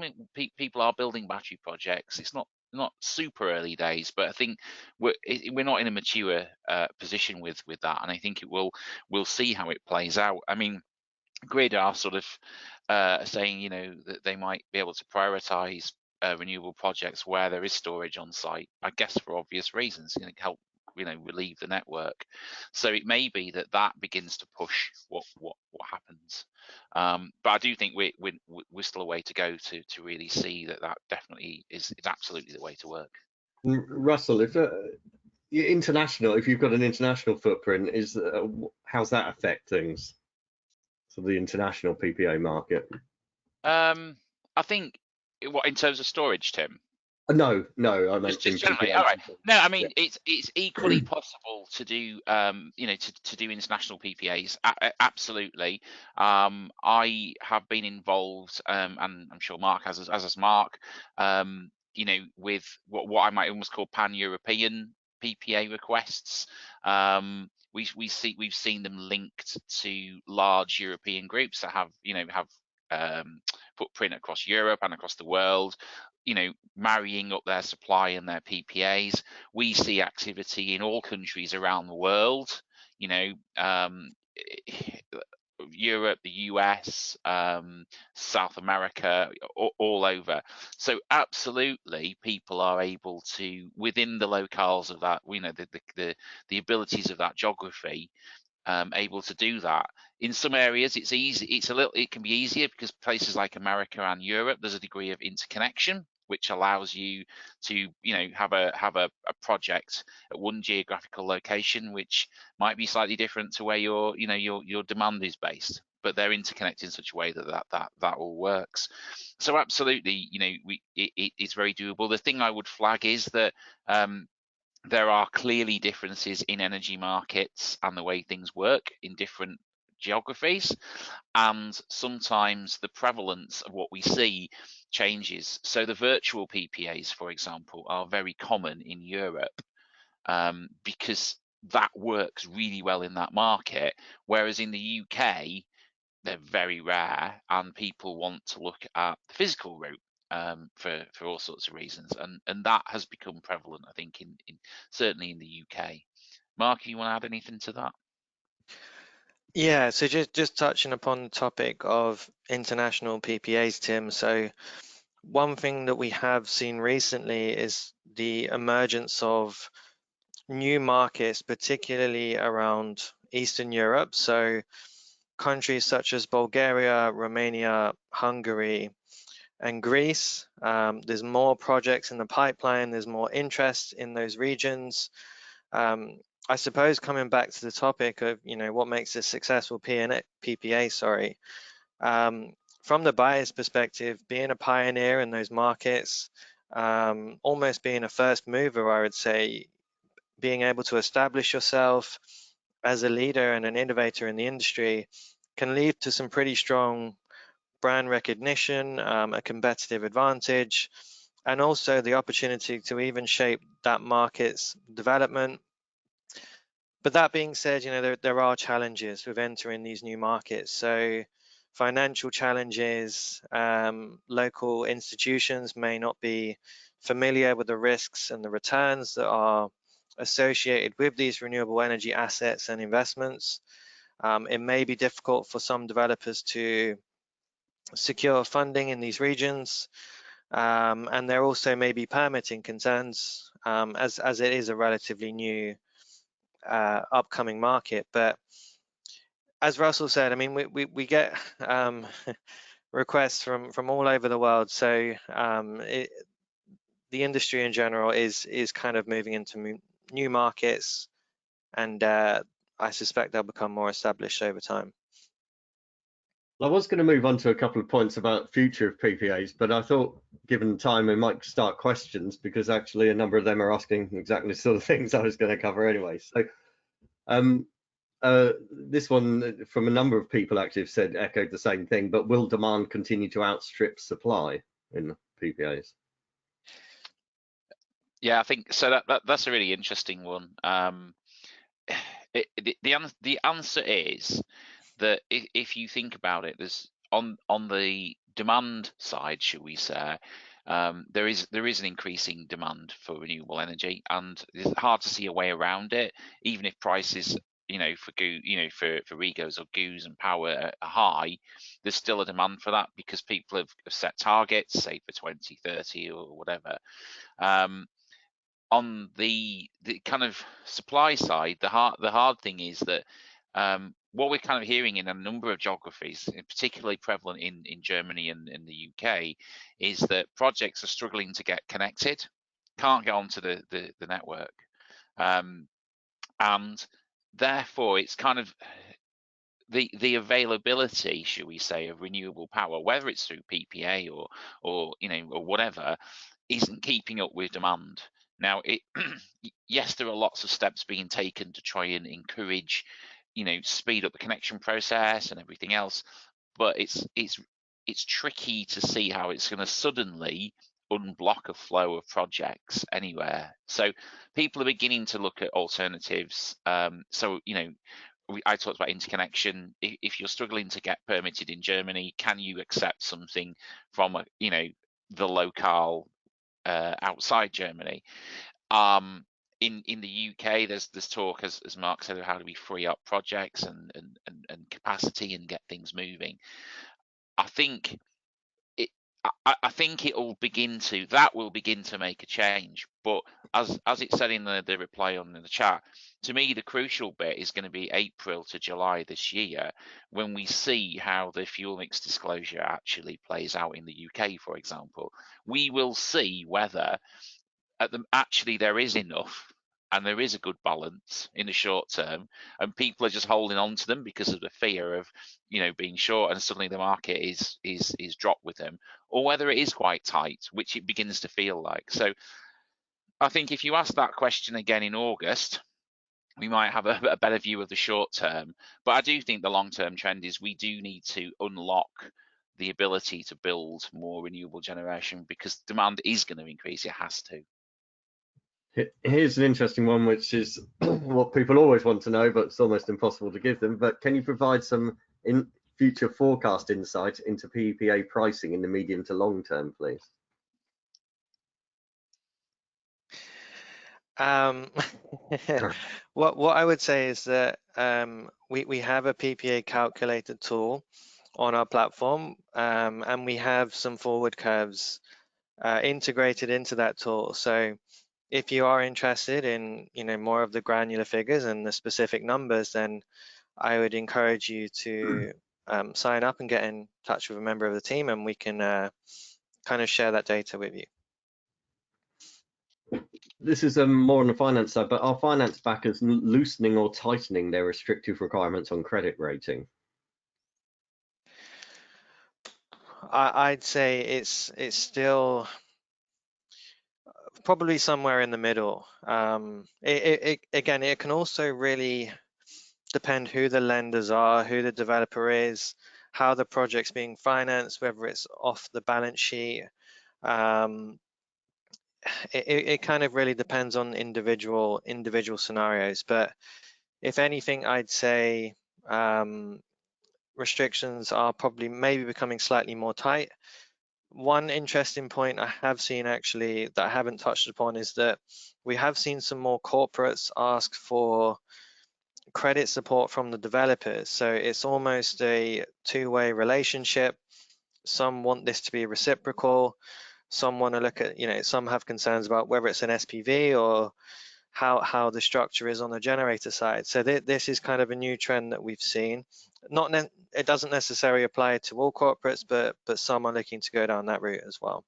people are building battery projects. It's not super early days, but I think we're not in a mature position with that, and I think we'll see how it plays out. I mean, Grid are sort of saying, that they might be able to prioritize renewable projects where there is storage on site, I guess for obvious reasons, help relieve the network. So it may be that begins to push what happens. But I do think we're still a way to go to really see that definitely is absolutely the way to work. Russell, if you've got an international footprint, how's that affect things? So the international PPA market. I think in terms of storage, Tim. No, I meant just generally. All right. No, I mean, it's equally possible to do to do international PPAs. Absolutely. I have been involved, and I'm sure Mark has Mark. With what I might almost call pan-European PPA requests. We've seen them linked to large European groups that have footprint across Europe and across the world. Marrying up their supply and their PPAs. We see activity in all countries around the world. Europe, the US, South America, all over. So absolutely, people are able to, within the locales of that, the abilities of that geography, able to do that. In some areas, it's easy. It can be easier because places like America and Europe, there's a degree of interconnection, which allows you to, have a project at one geographical location, which might be slightly different to where your demand is based. But they're interconnected in such a way that all works. So absolutely, it's very doable. The thing I would flag is that there are clearly differences in energy markets and the way things work in different geographies, and sometimes the prevalence of what we see changes. So the virtual PPAs, for example, are very common in Europe because that works really well in that market, whereas in the UK, they're very rare and people want to look at the physical route for all sorts of reasons, and that has become prevalent, I think, in certainly in the UK. Mark, you want to add anything to that? Yeah, so just touching upon the topic of international PPAs, Tim. So one thing that we have seen recently is the emergence of new markets, particularly around Eastern Europe. So countries such as Bulgaria, Romania, Hungary, and Greece. There's more projects in the pipeline. There's more interest in those regions. I suppose coming back to the topic of what makes a successful PPA, from the buyer's perspective, being a pioneer in those markets, almost being a first mover, I would say, being able to establish yourself as a leader and an innovator in the industry can lead to some pretty strong brand recognition, a competitive advantage, and also the opportunity to even shape that market's development. But that being said, there are challenges with entering these new markets. So financial challenges, local institutions may not be familiar with the risks and the returns that are associated with these renewable energy assets and investments. It may be difficult for some developers to secure funding in these regions, and there also may be permitting concerns, as it is a relatively new upcoming market. But as Russell said, I mean, we get requests from all over the world. So the industry in general is kind of moving into new markets, and I suspect they'll become more established over time. I was going to move on to a couple of points about future of PPAs, but I thought, given time, we might start questions because actually a number of them are asking exactly the sort of things I was going to cover anyway. So this one from a number of people actually have said, echoed the same thing, but will demand continue to outstrip supply in PPAs? Yeah, I think so. That's a really interesting one. The answer is that if you think about it, there's on the demand side, should we say, there is an increasing demand for renewable energy, and it's hard to see a way around it, even if prices, for for REGOs or GOOs and power are high. There's still a demand for that because people have set targets, say for 2030 or whatever. On the kind of supply side, the hard thing is that what we're kind of hearing in a number of geographies, particularly prevalent in Germany and in the UK, is that projects are struggling to get connected, can't get onto the network, and therefore it's kind of the availability, should we say, of renewable power, whether it's through PPA or or whatever, isn't keeping up with demand. Now, yes, there are lots of steps being taken to try and encourage, speed up the connection process and everything else, but it's tricky to see how it's going to suddenly unblock a flow of projects anywhere. So people are beginning to look at alternatives. So I talked about interconnection. If you're struggling to get permitted in Germany, can you accept something from the locale outside Germany? In the UK, there's talk, as Mark said, of how do we free up projects and capacity and get things moving. I think I think it will begin to make a change. But as it said in the reply on the chat, to me the crucial bit is going to be April to July this year, when we see how the fuel mix disclosure actually plays out in the UK, for example. We will see whether actually there is enough and there is a good balance in the short term, and people are just holding on to them because of the fear of being short, and suddenly the market is dropped with them, or whether it is quite tight, which it begins to feel like. So I think if you ask that question again in August, we might have a better view of the short term. But I do think the long-term trend is we do need to unlock the ability to build more renewable generation, because demand is going to increase. It has to. Here's an interesting one, which is what people always want to know, but it's almost impossible to give them. But can you provide some future forecast insight into PPA pricing in the medium to long term, please? What I would say is that we have a PPA calculator tool on our platform, and we have some forward curves integrated into that tool. So if you are interested in more of the granular figures and the specific numbers, then I would encourage you to sign up and get in touch with a member of the team, and we can kind of share that data with you. This is more on the finance side, but are finance backers loosening or tightening their restrictive requirements on credit rating? I'd say it's still probably somewhere in the middle. Again, it can also really depend who the lenders are, who the developer is, how the project's being financed, whether it's off the balance sheet. It kind of really depends on individual scenarios. But if anything, I'd say restrictions are probably maybe becoming slightly more tight. One interesting point I have seen actually that I haven't touched upon is that we have seen some more corporates ask for credit support from the developers. So it's almost a two-way relationship. Some want this to be reciprocal. Some want to look at, some have concerns about whether it's an SPV or how the structure is on the generator side. So this is kind of a new trend that we've seen. It doesn't necessarily apply to all corporates, but some are looking to go down that route as well.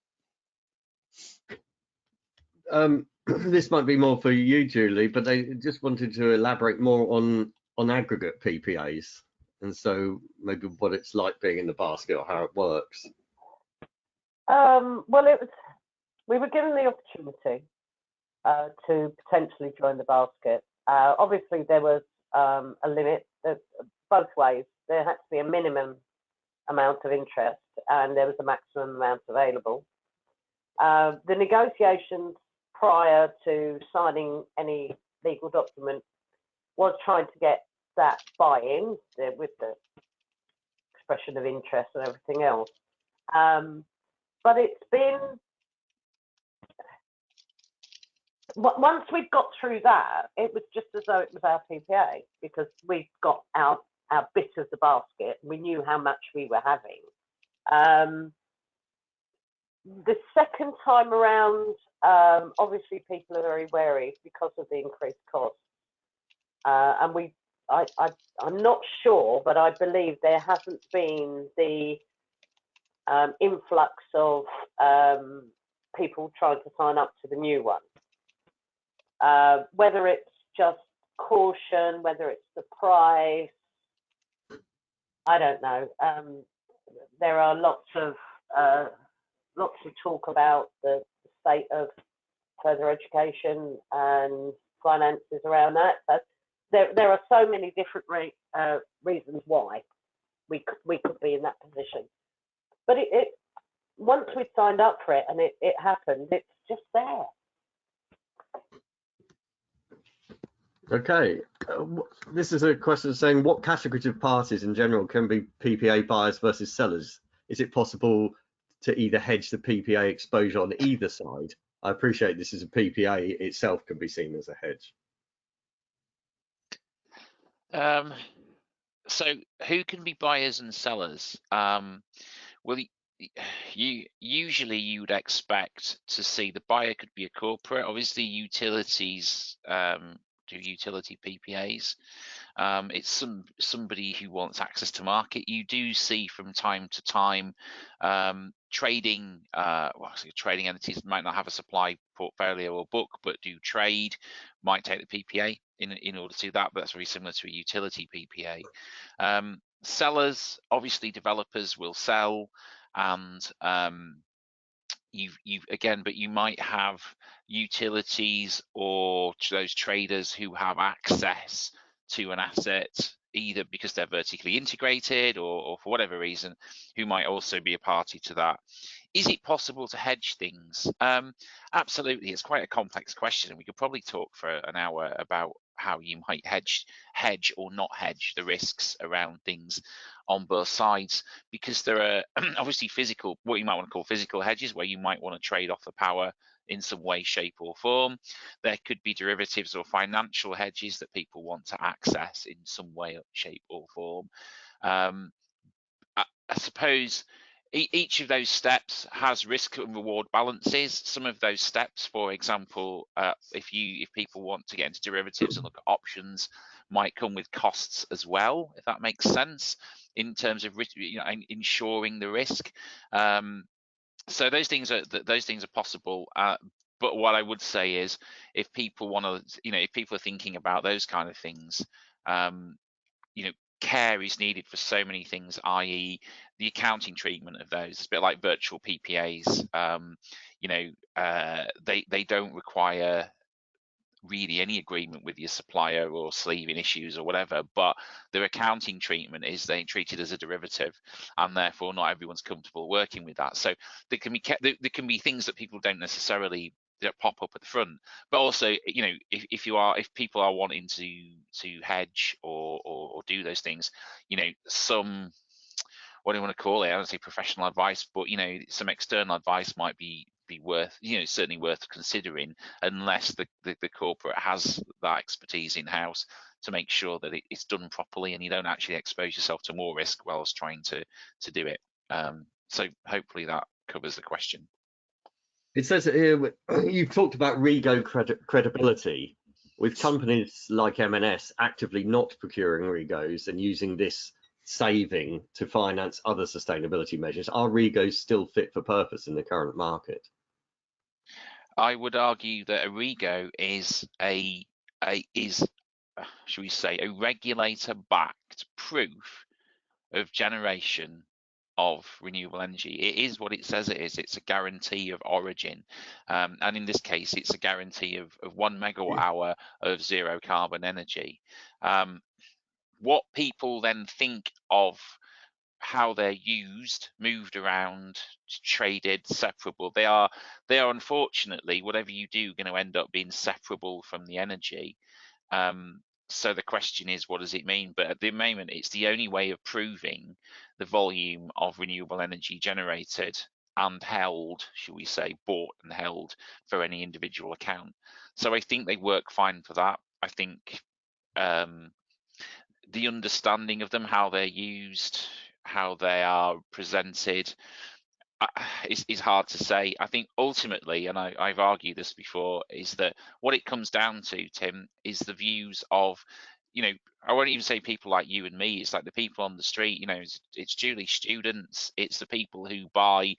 This might be more for you, Julie, but they just wanted to elaborate more on aggregate PPAs. and so maybe what it's like being in the basket or how it works. Well, we were given the opportunity to potentially join the basket. Obviously, there was a limit both ways. There had to be a minimum amount of interest, and there was a maximum amount available. The negotiations prior to signing any legal document was trying to get that buy-in with the expression of interest and everything else. But it's been, once we got through that, it was just as though it was our PPA, because we got our bit of the basket. We knew how much we were having. The second time around, obviously people are very wary because of the increased cost. And I'm not sure, but I believe there hasn't been the influx of people trying to sign up to the new one. Whether it's just caution, whether it's the price, I don't know. There are lots of talk about the state of further education and finances around that. But there are so many different reasons why we could be in that position. But it once we signed up for it and it happened, it's just there. Okay, this is a question saying what categories of parties in general can be PPA buyers versus sellers? Is it possible to either hedge the PPA exposure on either side? I appreciate this is a PPA itself can be seen as a hedge. So who can be buyers and sellers? Well, usually you would expect to see the buyer could be a corporate. Obviously, utilities do utility PPAs. It's somebody who wants access to market. You do see from time to time trading entities might not have a supply portfolio or book, but do trade, might take the PPA in order to do that, but that's very similar to a utility PPA. Sellers, obviously developers will sell, and but you might have utilities or those traders who have access to an asset, either because they're vertically integrated or for whatever reason, who might also be a party to that. Is it possible to hedge things? Absolutely. It's quite a complex question, and we could probably talk for an hour about how you might hedge or not hedge the risks around things on both sides, because there are obviously what you might want to call physical hedges, where you might want to trade off the power in some way, shape or form. There could be derivatives or financial hedges that people want to access in some way, shape or form. I suppose each of those steps has risk and reward balances. Some of those steps, for example, if people want to get into derivatives and look at options, might come with costs as well, if that makes sense, in terms of ensuring the risk. So those things are possible. But what I would say is, if people want to, if people are thinking about those kind of things, care is needed for so many things, i.e. the accounting treatment of those. It's a bit like virtual PPAs. They don't require really any agreement with your supplier or sleeving issues or whatever, but their accounting treatment is they treat it as a derivative, and therefore not everyone's comfortable working with that. So there can be things that people don't necessarily pop up at the front, but also if people are wanting to hedge or do those things, some, what do you want to call it? I don't say professional advice, but some external advice might be worth, certainly worth considering, unless the corporate has that expertise in house to make sure that it's done properly and you don't actually expose yourself to more risk whilst trying to do it. So hopefully that covers the question. It says here, you've talked about REGO credibility, with companies like M&S actively not procuring REGOs and using this saving to finance other sustainability measures. Are REGOs still fit for purpose in the current market? I would argue that a REGO is should we say, a regulator-backed proof of generation of renewable energy. It is what it says it is. It's a guarantee of origin, and in this case, it's a guarantee of 1 megawatt hour of zero carbon energy. What people then think of how they're used, moved around, traded, separable. They are unfortunately, whatever you do, going to end up being separable from the energy. So the question is, what does it mean? But at the moment, it's the only way of proving the volume of renewable energy generated and held, shall we say, bought and held for any individual account. So I think they work fine for that. I think the understanding of them, how they're used, how they are presented, is hard to say. I think ultimately, and I've argued this before, is that what it comes down to, Tim, is the views of, I won't even say people like you and me. It's like the people on the street. It's Julie students. It's the people who buy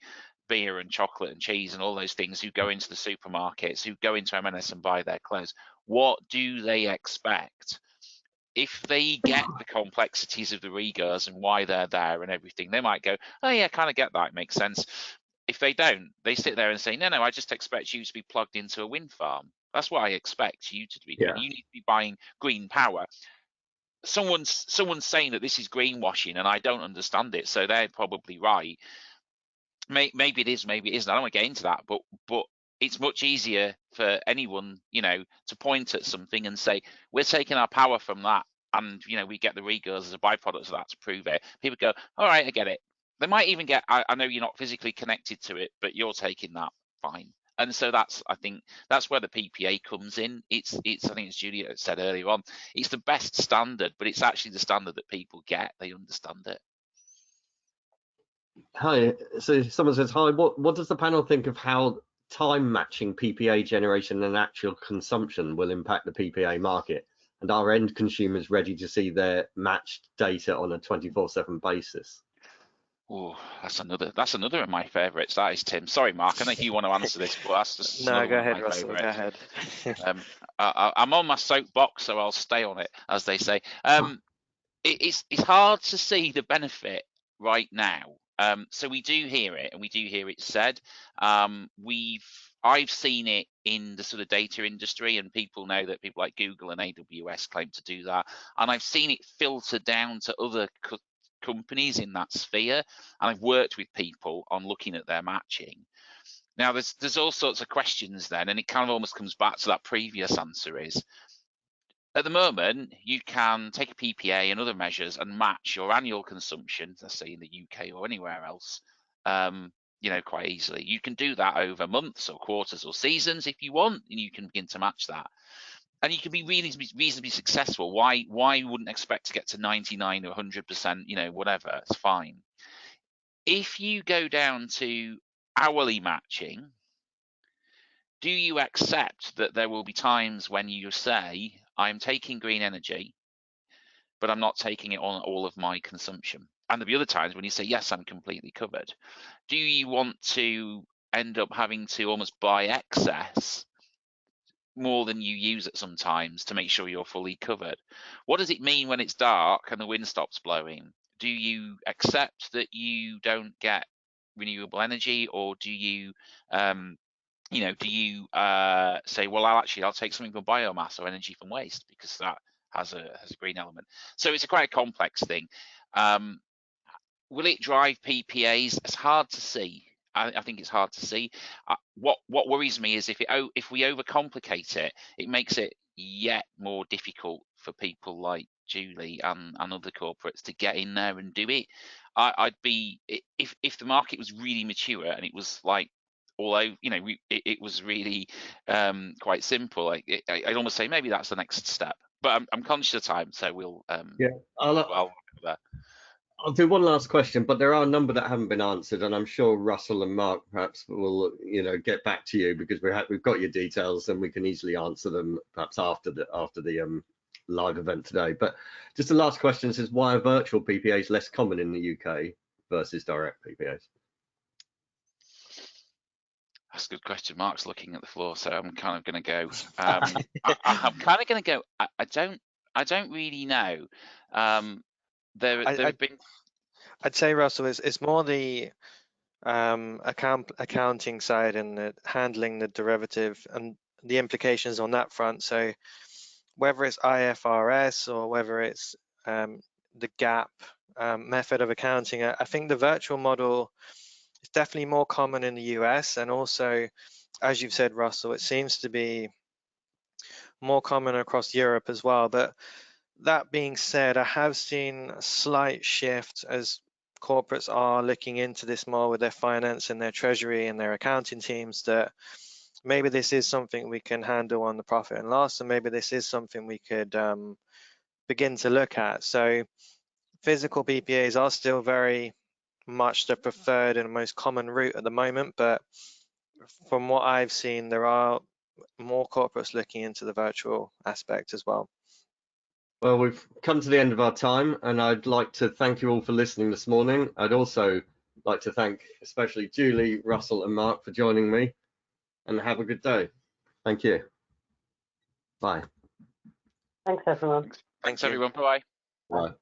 beer and chocolate and cheese and all those things, who go into the supermarkets, who go into M&S and buy their clothes. What do they expect? If they get the complexities of the rigors and why they're there and everything, they might go, oh yeah, kind of get that, it makes sense. If they don't, they sit there and say, no, I just expect you to be plugged into a wind farm. That's what I expect you to be doing. You need to be buying green power. Someone's saying that this is greenwashing, and I don't understand it, so they're probably right. Maybe it is, maybe it isn't. I don't want to get into that, but it's much easier for anyone, to point at something and say, we're taking our power from that, and we get the rigors as a byproduct of that to prove it. People go, all right, I get it. They might even get, I know you're not physically connected to it, but you're taking that, fine. And so I think that's where the PPA comes in. It's I think as Julia said earlier on, it's the best standard, but it's actually the standard that people get. They understand it. Hi, so someone says, hi, what does the panel think of how time matching PPA generation and actual consumption will impact the PPA market? And are end consumers ready to see their matched data on a 24/7 basis? Oh, that's another of my favourites. That is, Tim. Sorry, Mark. I know you want to answer this, but that's just No, another go one ahead, of my Russell. favourites. Go ahead. I'm on my soapbox, so I'll stay on it, as they say. It's hard to see the benefit right now. So we do hear it, and we do hear it said. I've seen it in the sort of data industry, and people know that people like Google and AWS claim to do that. And I've seen it filter down to other companies in that sphere, and I've worked with people on looking at their matching. Now, there's all sorts of questions then, and it kind of almost comes back to that previous answer is, at the moment, you can take a PPA and other measures and match your annual consumption, let's say in the UK or anywhere else, quite easily. You can do that over months or quarters or seasons if you want, and you can begin to match that. And you can be reasonably successful. Why wouldn't expect to get to 99 or 100%, whatever, it's fine. If you go down to hourly matching, do you accept that there will be times when you say, I'm taking green energy, but I'm not taking it on all of my consumption? And there'll be other times when you say, yes, I'm completely covered. Do you want to end up having to almost buy excess more than you use it sometimes to make sure you're fully covered? What does it mean when it's dark and the wind stops blowing? Do you accept that you don't get renewable energy, or do you say, well, I'll take something from biomass or energy from waste because that has a green element? So it's quite a complex thing. Will it drive PPAs? It's hard to see. I think it's hard to see. What worries me is if we overcomplicate it, it makes it yet more difficult for people like Julie and other corporates to get in there and do it. I'd be, if the market was really mature and it was like, although it was really quite simple, I'd almost say maybe that's the next step. But I'm conscious of time, so we'll I'll do one last question, but there are a number that haven't been answered, and I'm sure Russell and Mark perhaps will, get back to you because we've got your details and we can easily answer them perhaps after the live event today. But just the last question is, why are virtual PPAs less common in the UK versus direct PPAs? That's a good question. Mark's looking at the floor, so I'm kind of going to go. I'm kind of going to go. I don't really know. There have been. I'd say, Russell, it's more the accounting side and handling the derivative and the implications on that front. So whether it's IFRS or whether it's the GAAP method of accounting, I think the virtual model is definitely more common in the US, and also, as you've said, Russell, it seems to be more common across Europe as well. But that being said, I have seen a slight shift as corporates are looking into this more with their finance and their treasury and their accounting teams, that maybe this is something we can handle on the profit and loss, and maybe this is something we could begin to look at. So physical PPAs are still very much the preferred and most common route at the moment, but from what I've seen, there are more corporates looking into the virtual aspect as well. Well, we've come to the end of our time, and I'd like to thank you all for listening this morning. I'd also like to thank especially Julie, Russell, and Mark for joining me, and have a good day. Thank you. Bye. Thanks, everyone. Thanks everyone. Bye-bye. Bye.